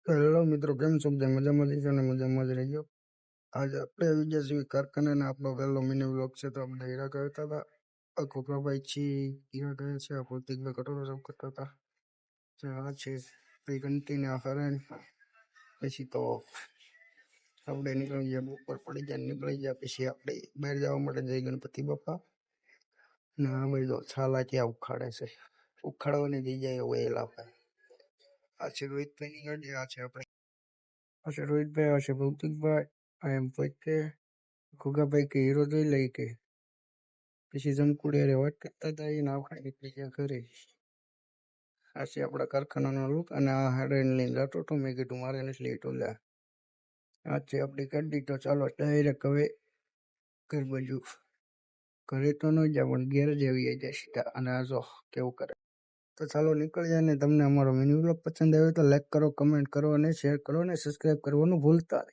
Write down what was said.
તો હેલો મિત્રો, કેમ છો? બધા મજામાં જ છો ને મજામાં જ રહેજો. આજે આપણે આવી ગયા છીએ કારખાનાના. આપણો પહેલો મિની બ્લોગ છે. તો આપણે હીરા કરતા હતા. આ કોકરાભાઈ છી હીરા કરે છે. આ પ્રતિકભાઈ કટોરો સાફ કરતા હતા. આ છે પછી કન્ટિન્યુ હરણ. પછી તો આપણે નીકળી ગયા, બપોર પડી ગયા, નીકળી ગયા. પછી આપણે બહાર જવા માટે જઈ ગણપતિ બાપા. ને આ બધો છાલા ત્યાં ઉખાડે છે. ઉખાડવાની જઈ જાય વેલ આપણે. આ છે રોહિતભાઈની ગાડી. આ છે આપણે આ છે રોહિતભાઈ, આ છે ભૌતિકભાઈ, આ એમ પોતે ખુગાભાઈ કે હીરો જોઈ લઈ કે પછી જમકુડિયારે વાત કરતા હતા. એને આપણે નીકળી ગયા ઘરે. આ છે આપણા કારખાનાનો લુક. અને આ હેડન લઈને જતો હતો. મેં કીધું મારે નથી લેતો લે. આ છે આપણી ગાડી. તો ચાલો ડાયરેક્ટ હવે ઘર બાજુ. ઘરે તો ન જાય પણ ઘેર જ આવી જાય સીધા. અને આ જો કેવું કરે. તો ચાલો નીકળી જાય. ને તમને અમારો મિની બ્લોગ પસંદ આવ્યો તો લાઈક કરો, કમેન્ટ કરો અને શેર કરો અને સબસ્ક્રાઈબ કરવાનું ભૂલતા નહીં.